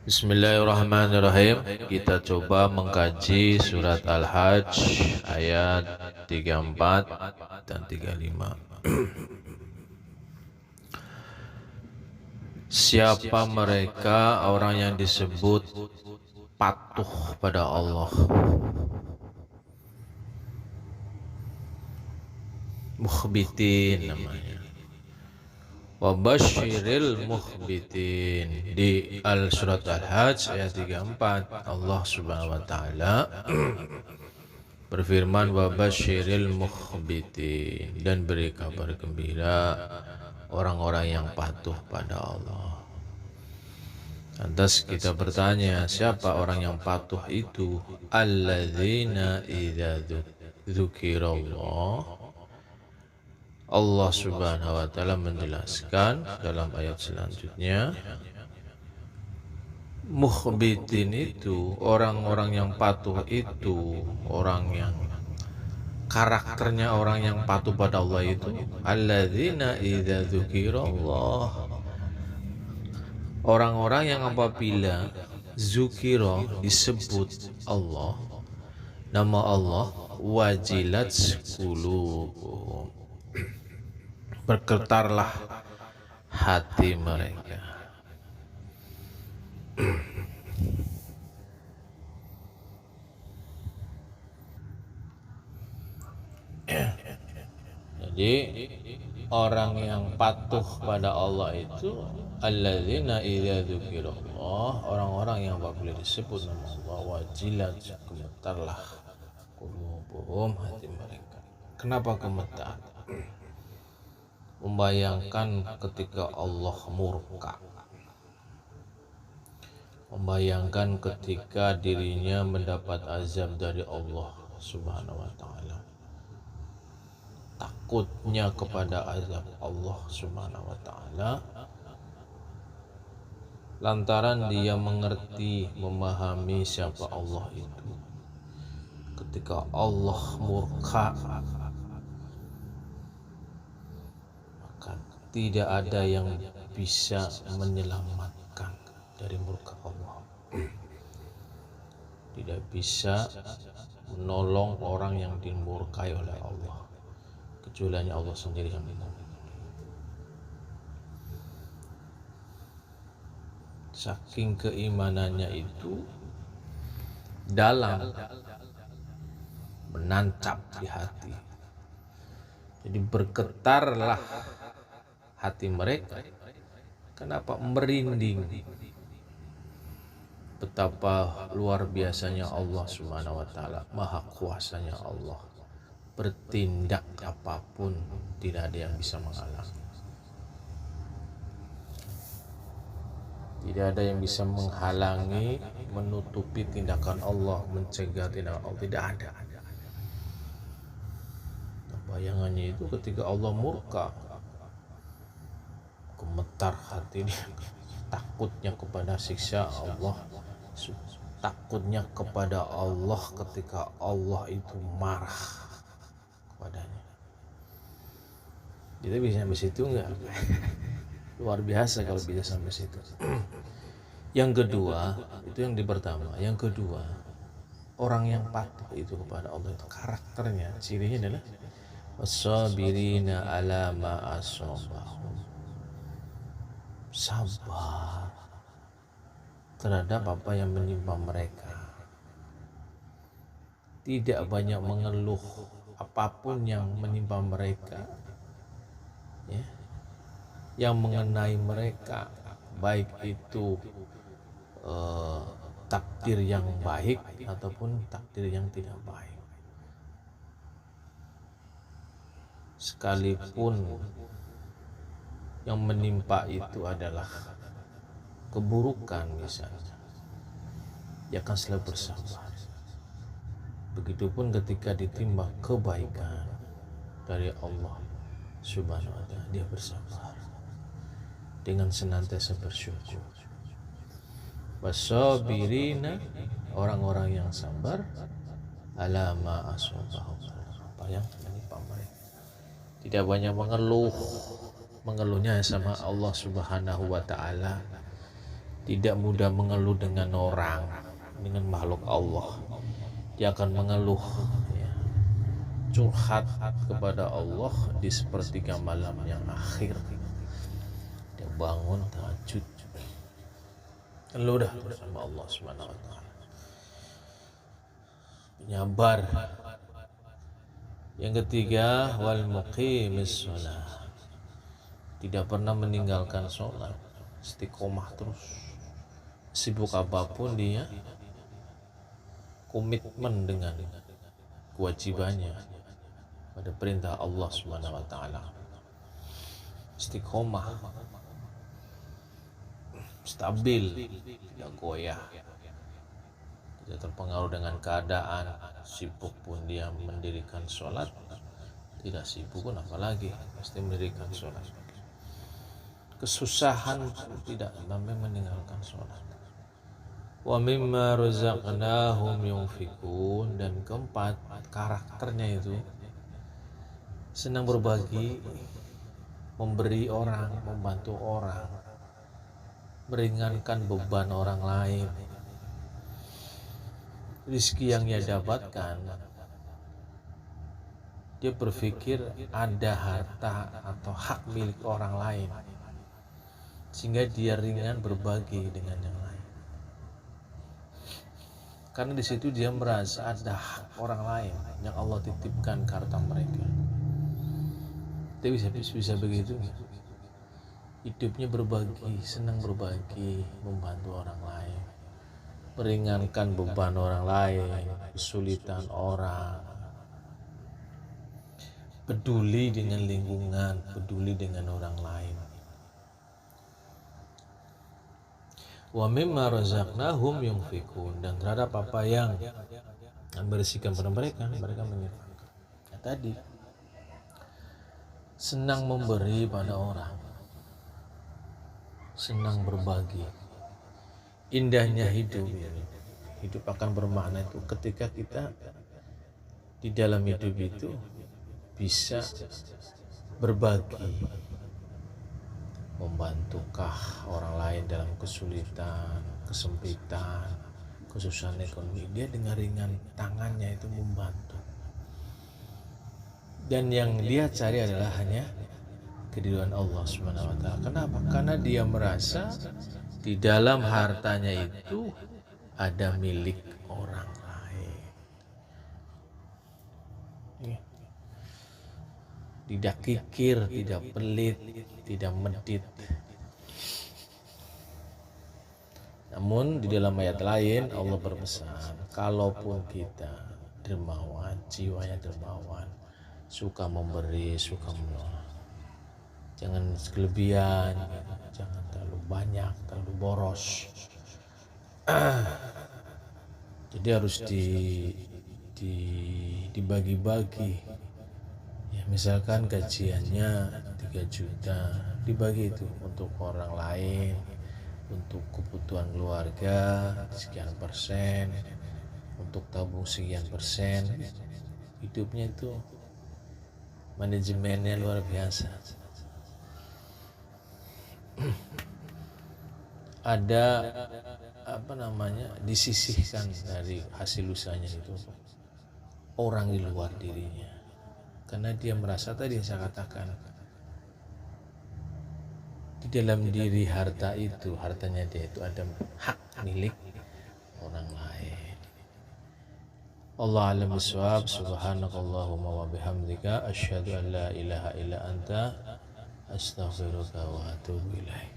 Bismillahirrahmanirrahim. Kita coba mengkaji surat Al-Hajj ayat 34 dan 35. Siapa mereka orang yang disebut patuh pada Allah? Mukhbitin namanya. Wabasyiril mukhbitin. Di surat Al-Hajj ayat 34 Allah subhanahu wa ta'ala berfirman, wabasyiril mukhbitin, dan beri kabar gembira orang-orang yang patuh pada Allah. Lantas kita bertanya, siapa orang yang patuh itu? Alladzina idza dzukirallah. Allah subhanahu wa ta'ala menjelaskan dalam ayat selanjutnya, mukhbitin itu, orang-orang yang patuh itu, orang yang karakternya orang yang patuh pada Allah itu, alladzina idza dzukirallah, orang-orang yang apabila zukira, disebut Allah, nama Allah, wajilat qulubuhum, bergetarlah hati mereka. Jadi orang yang patuh pada Allah itu alladzina idza dzukirallah, orang-orang yang apabila disebut nama Allah, wajilat, gemetarlah qulubuhum, hati mereka. Kenapa gemetar? Membayangkan ketika Allah murka, membayangkan ketika dirinya mendapat azab dari Allah subhanahu wa ta'ala, takutnya kepada azab Allah subhanahu wa ta'ala, lantaran dia mengerti, memahami siapa Allah itu. Ketika Allah murka, tidak ada yang bisa menyelamatkan dari murka Allah. Tidak bisa menolong orang yang dimurkai oleh Allah, kecuali hanya Allah sendiri yang menolong. Saking keimanannya itu dalam, menancap di hati. Jadi bergetarlah hati mereka. Kenapa? Merinding betapa luar biasanya Allah subhanahu wa ta'ala, maha kuasanya Allah. Bertindak apapun tidak ada yang bisa menghalangi. Tidak ada yang bisa menghalangi, menutupi tindakan Allah, mencegah tindakan Allah. Tidak ada. Bayangannya itu ketika Allah murka, gemetar hati dia, takutnya kepada siksa Allah, takutnya kepada Allah ketika Allah itu marah kepadanya. Kita bisa sampai situ enggak? Luar biasa kalau bisa sampai situ. Yang kedua, itu yang di pertama. Yang kedua, orang yang patuh itu kepada Allah itu karakternya, cirinya adalah wasabirina ala ma asabahum, sabar terhadap apa yang menimpa mereka, tidak banyak mengeluh apapun yang menimpa mereka, ya, yang mengenai mereka, baik itu takdir yang baik ataupun takdir yang tidak baik. Sekalipun yang menimpa itu adalah keburukan misalnya, dia akan selalu bersabar. Begitupun ketika ditimpa kebaikan dari Allah subhanahu wa ta'ala, dia bersabar dengan senantiasa bersyukur. Wasabirina, orang-orang yang sabar, ala ma asabahum, apa yang menimpa mereka. Tidak banyak mengeluhnya sama Allah subhanahu wa ta'ala, tidak mudah mengeluh dengan orang, dengan makhluk Allah. Dia akan mengeluh, ya, curhat kepada Allah di sepertiga malam yang akhir. Dia bangun tahajud, keluh dah bersama Allah Subhanahu wa taala. Penyabar. Yang ketiga, wal muqimis shalah. Tidak pernah meninggalkan sholat, istiqomah terus. Sibuk apapun dia komitmen dengan kewajibannya pada perintah Allah Subhanahu wa taala. Istiqomah, stabil, tidak goyah, tidak terpengaruh dengan keadaan. Sibuk pun dia mendirikan sholat, tidak sibuk pun apalagi pasti mendirikan sholat. Kesusahan tidak sampai meninggalkan sholat. Wa mimma razaqnahum yunfikun. Dan keempat, karakternya itu senang berbagi, memberi orang, membantu orang, meringankan beban orang lain. Rizki yang dia dapatkan, dia berpikir ada harta atau hak milik orang lain, sehingga dia ringan berbagi dengan yang lain. Karena di situ dia merasa ada hak orang lain yang Allah titipkan ke harta mereka. Dia bisa begitu. Hidupnya berbagi, senang berbagi, membantu orang lain, meringankan beban orang lain, kesulitan orang, peduli dengan lingkungan, peduli dengan orang lain. Wa mimma razaqnahum yunfikun. Dan terhadap apa yang berisikan pada mereka menyerahkan. Ya, tadi senang memberi pada orang, senang berbagi. Indahnya hidup ini. Hidup akan bermakna itu ketika kita di dalam hidup itu bisa berbagi, membantukah orang lain dalam kesulitan, kesempitan, kesusahan ekonomi. Dia dengan ringan tangannya itu membantu. Dan yang dia cari adalah hanya keridhaan Allah Subhanahu wa taala. Kenapa? Karena dia merasa di dalam hartanya itu ada milik orang lain. Tidak kikir, tidak pelit, tidak medit. Namun di dalam ayat lain Allah berpesan, kalaupun kita dermawan, jiwanya dermawan, suka memberi, suka menolong, jangan kelebihan, jangan terlalu banyak, terlalu boros. Jadi harus dibagi-bagi. Ya, misalkan gajiannya 3 juta, dibagi itu untuk orang lain, untuk kebutuhan keluarga sekian persen, untuk tabung sekian persen. Hidupnya itu manajemennya luar biasa. Ada disisihkan dari hasil usahanya itu orang di luar dirinya. Karena dia merasa tadi yang saya katakan, di dalam diri harta itu, hartanya dia itu ada hak milik orang lain. Allah a'lam bishawab. Subhanakallahumma wa bihamdika asyhadu an la ilaha illa anta astaghfiruka wa atubu ilaik.